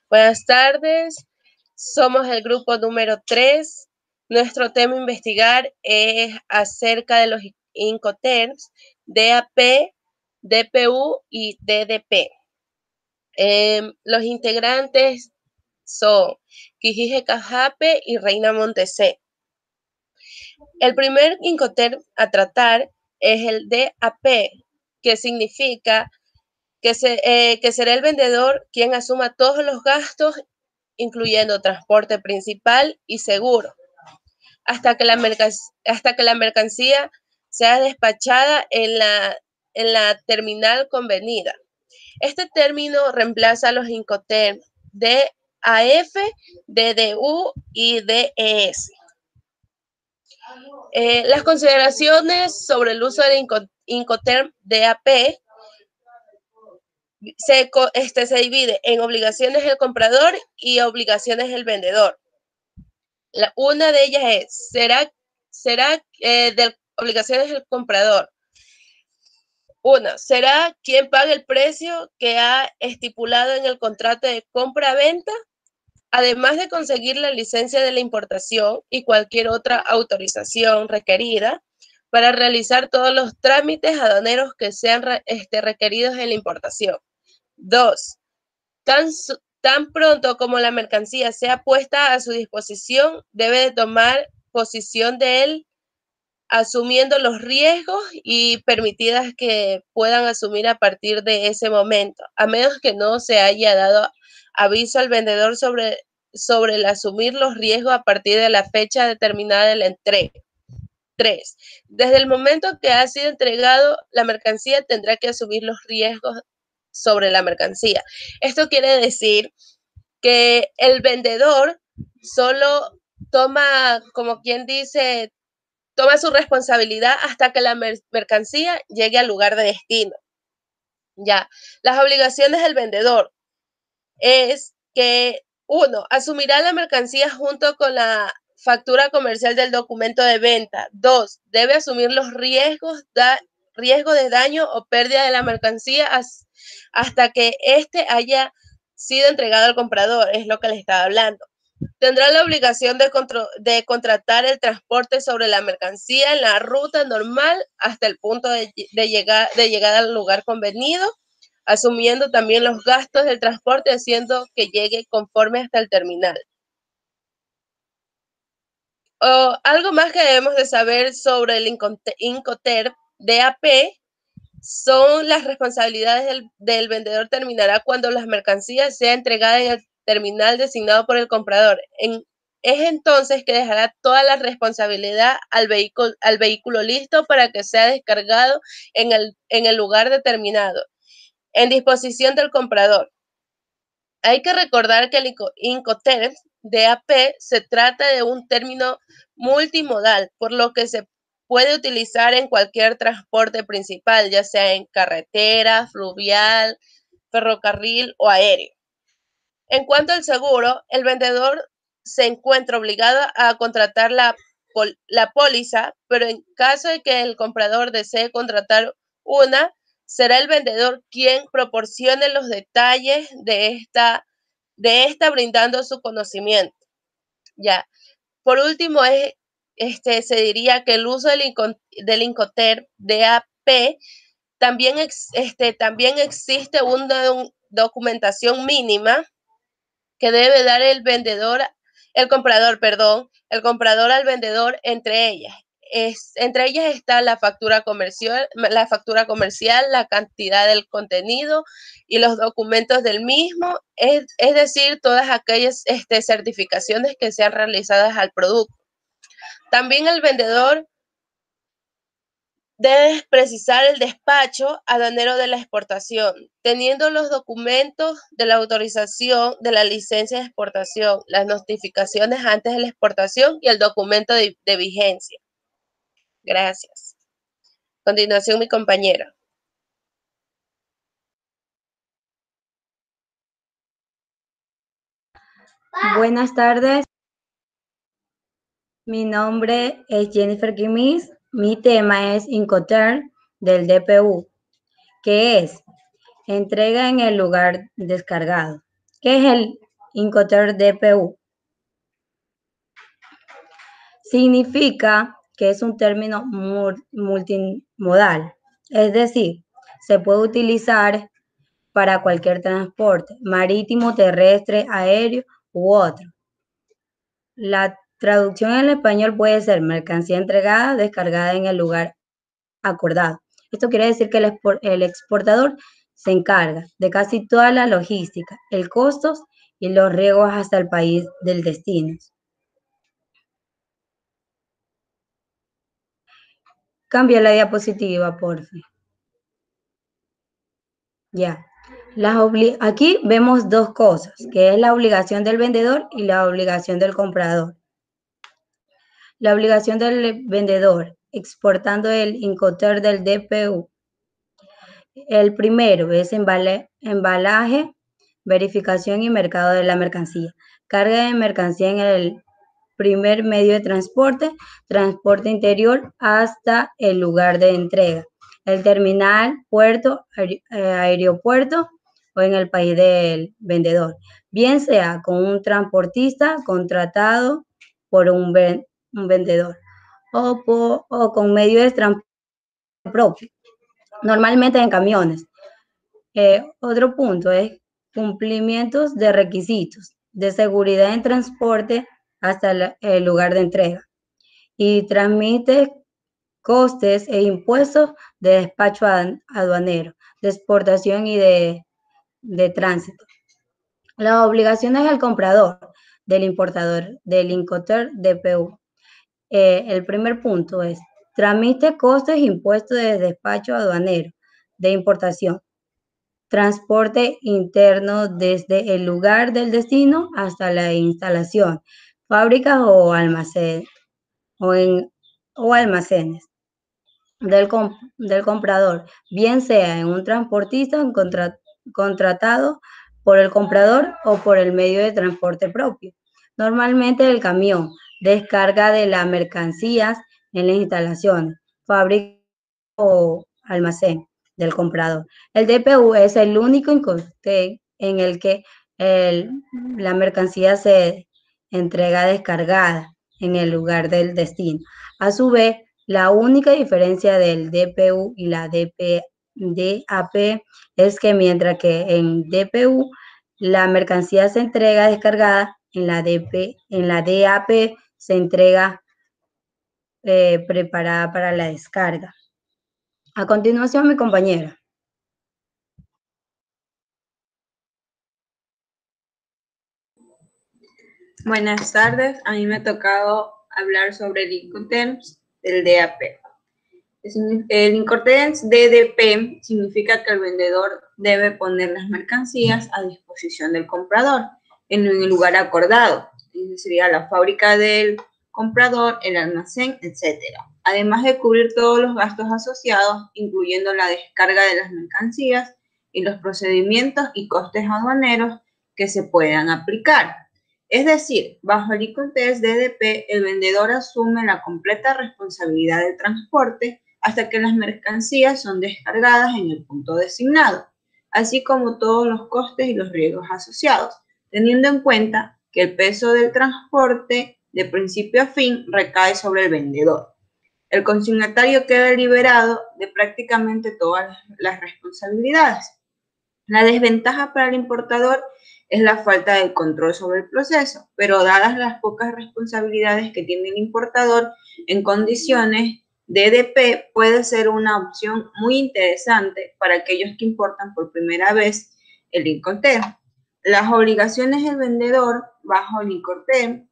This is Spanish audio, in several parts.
Buenas tardes, somos el grupo número 3. Nuestro tema a investigar es acerca de los Incoterms, DAP, DPU y DDP. Los integrantes son Quijije Cajape y Reina Montesé. El primer Incoterm a tratar es el DAP, que significa que será el vendedor quien asuma todos los gastos, incluyendo transporte principal y seguro, hasta que la mercancía sea despachada en la terminal convenida. Este término reemplaza a los Incoterms DAF, DDU y DES. Las consideraciones sobre el uso del Incoterm DAP se divide en obligaciones del comprador y obligaciones del vendedor. Una de ellas es, será de obligaciones del comprador. Una, será quien pague el precio que ha estipulado en el contrato de compra-venta, además de conseguir la licencia de la importación y cualquier otra autorización requerida para realizar todos los trámites aduaneros que sean requeridos en la importación. 2. Tan pronto como la mercancía sea puesta a su disposición, debe de tomar posición de él, asumiendo los riesgos y permitidas que puedan asumir a partir de ese momento, a menos que no se haya dado aviso al vendedor sobre el asumir los riesgos a partir de la fecha determinada de la entrega. 3. Desde el momento que ha sido entregado, la mercancía tendrá que asumir los riesgos sobre la mercancía. Esto quiere decir que el vendedor solo toma, como quien dice, toma su responsabilidad hasta que la mercancía llegue al lugar de destino. Ya, las obligaciones del vendedor es que 1. Asumirá la mercancía junto con la factura comercial del documento de venta. 2. Debe asumir los riesgos de daño o pérdida de la mercancía hasta que éste haya sido entregado al comprador, es lo que les estaba hablando. Tendrá la obligación de contratar el transporte sobre la mercancía en la ruta normal hasta el punto de llegada al lugar convenido, asumiendo también los gastos del transporte, haciendo que llegue conforme hasta el terminal. Algo más que debemos de saber sobre el Incoterm DAP son las responsabilidades del vendedor. Terminará cuando las mercancías sean entregadas en el terminal designado por el comprador. Es entonces que dejará toda la responsabilidad al vehículo listo para que sea descargado en el lugar determinado, en disposición del comprador. Hay que recordar que el Incoterm DAP se trata de un término multimodal, por lo que se puede utilizar en cualquier transporte principal, ya sea en carretera, fluvial, ferrocarril o aéreo. En cuanto al seguro, el vendedor se encuentra obligado a contratar la póliza, pero en caso de que el comprador desee contratar una, será el vendedor quien proporcione los detalles de esta brindando su conocimiento. Ya. Por último, se diría que el uso del Incoterm DAP también existe una documentación mínima que debe dar el comprador al vendedor. Entre ellas está la factura comercial, la cantidad del contenido y los documentos del mismo, es decir, todas aquellas certificaciones que sean realizadas al producto. También el vendedor debe precisar el despacho aduanero de la exportación, teniendo los documentos de la autorización de la licencia de exportación, las notificaciones antes de la exportación y el documento de vigencia. Gracias. A continuación, mi compañera. Buenas tardes. Mi nombre es Jennifer Quimis. Mi tema es Incoterm del DPU, que es Entrega en el lugar descargado. ¿Qué es el Incoterm DPU? Significa que es un término multimodal, es decir, se puede utilizar para cualquier transporte, marítimo, terrestre, aéreo u otro. La traducción en español puede ser mercancía entregada, descargada en el lugar acordado. Esto quiere decir que el exportador se encarga de casi toda la logística, el costos y los riesgos hasta el país del destino. Cambia la diapositiva, por favor. Ya. Aquí vemos dos cosas, que es la obligación del vendedor y la obligación del comprador. La obligación del vendedor, exportando el Incoterm del DPU. El primero es embalaje, verificación y mercado de la mercancía. Carga de mercancía en el primer medio de transporte, transporte interior hasta el lugar de entrega. El terminal, puerto, aeropuerto o en el país del vendedor. Bien sea con un transportista contratado por un vendedor o con medio de transporte propio, normalmente en camiones. Otro punto es cumplimientos de requisitos de seguridad en transporte hasta el lugar de entrega y transmite costes e impuestos de despacho aduanero, de exportación y de tránsito. Las obligaciones del comprador, del importador, del Incoterm DPU. El primer punto es transmite costes e impuestos de despacho aduanero, de importación, transporte interno desde el lugar del destino hasta la instalación, fábricas o almacenes del comprador, bien sea en un transportista contratado por el comprador o por el medio de transporte propio. Normalmente el camión, descarga de las mercancías en las instalaciones, fábrica o almacén del comprador. El DPU es el único en el que la mercancía se entrega descargada en el lugar del destino. A su vez, la única diferencia del DPU y la DAP es que mientras que en DPU la mercancía se entrega descargada, en la DAP se entrega preparada para la descarga. A continuación, mi compañera. Buenas tardes, a mí me ha tocado hablar sobre el Incoterm del DAP. El Incoterm DDP significa que el vendedor debe poner las mercancías a disposición del comprador en el lugar acordado. Esa sería la fábrica del comprador, el almacén, etc. Además de cubrir todos los gastos asociados, incluyendo la descarga de las mercancías y los procedimientos y costes aduaneros que se puedan aplicar. Es decir, bajo el Incoterm DDP, el vendedor asume la completa responsabilidad del transporte hasta que las mercancías son descargadas en el punto designado, así como todos los costes y los riesgos asociados, teniendo en cuenta que el peso del transporte de principio a fin recae sobre el vendedor. El consignatario queda liberado de prácticamente todas las responsabilidades. La desventaja para el importador es la falta de control sobre el proceso, pero dadas las pocas responsabilidades que tiene el importador en condiciones, DDP puede ser una opción muy interesante para aquellos que importan por primera vez el Incoterm. Las obligaciones del vendedor bajo el Incoterm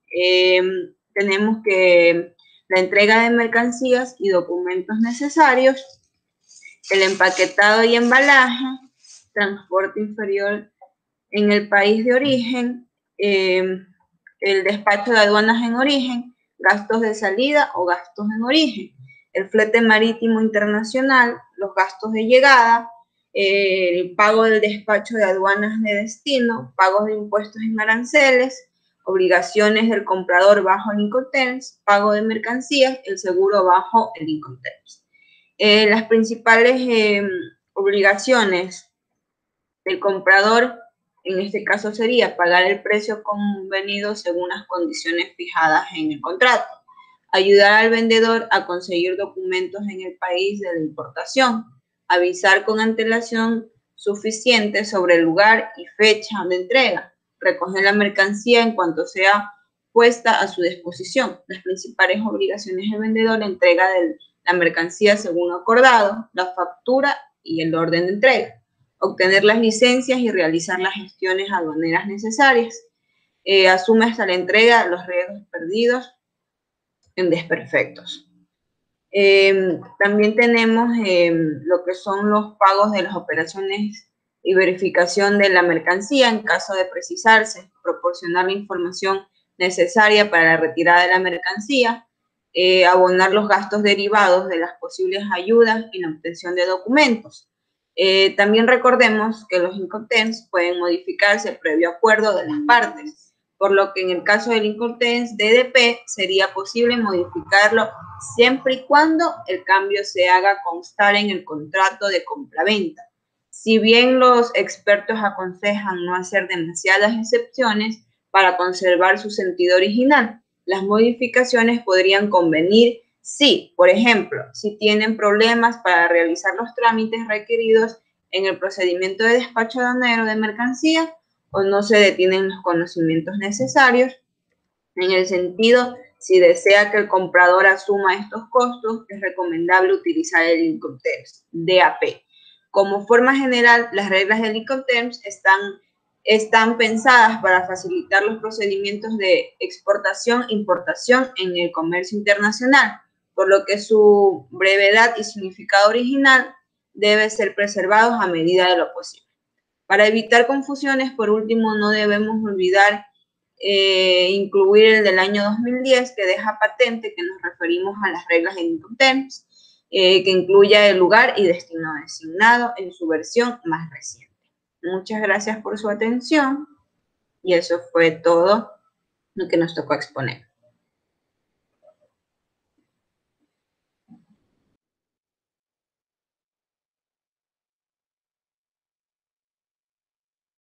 tenemos que la entrega de mercancías y documentos necesarios, el empaquetado y embalaje, transporte inferior en el país de origen, el despacho de aduanas en origen, gastos de salida o gastos en origen, el flete marítimo internacional, los gastos de llegada, el pago del despacho de aduanas de destino, pagos de impuestos en aranceles, obligaciones del comprador bajo el Incoterm, pago de mercancías, el seguro bajo el Incoterm. Las principales obligaciones El comprador, en este caso, sería pagar el precio convenido según las condiciones fijadas en el contrato. Ayudar al vendedor a conseguir documentos en el país de la importación. Avisar con antelación suficiente sobre el lugar y fecha de entrega. Recoger la mercancía en cuanto sea puesta a su disposición. Las principales obligaciones del vendedor: la entrega de la mercancía según acordado, la factura y el orden de entrega. Obtener las licencias y realizar las gestiones aduaneras necesarias. Asume hasta la entrega los riesgos perdidos en desperfectos. También tenemos lo que son los pagos de las operaciones y verificación de la mercancía en caso de precisarse, proporcionar la información necesaria para la retirada de la mercancía, abonar los gastos derivados de las posibles ayudas y la obtención de documentos. También recordemos que los Incoterms pueden modificarse previo acuerdo de las partes, por lo que en el caso del Incoterms DDP sería posible modificarlo siempre y cuando el cambio se haga constar en el contrato de compraventa. Si bien los expertos aconsejan no hacer demasiadas excepciones para conservar su sentido original, las modificaciones podrían convenir si, por ejemplo, si tienen problemas para realizar los trámites requeridos en el procedimiento de despacho aduanero de mercancía o no se detienen los conocimientos necesarios. En el sentido, si desea que el comprador asuma estos costos, es recomendable utilizar el Incoterms DAP. Como forma general, las reglas del Incoterms están pensadas para facilitar los procedimientos de exportación e importación en el comercio internacional, por lo que su brevedad y significado original deben ser preservados a medida de lo posible. Para evitar confusiones, por último, no debemos olvidar incluir el del año 2010, que deja patente que nos referimos a las reglas de Incoterms, que incluya el lugar y destino designado en su versión más reciente. Muchas gracias por su atención y eso fue todo lo que nos tocó exponer.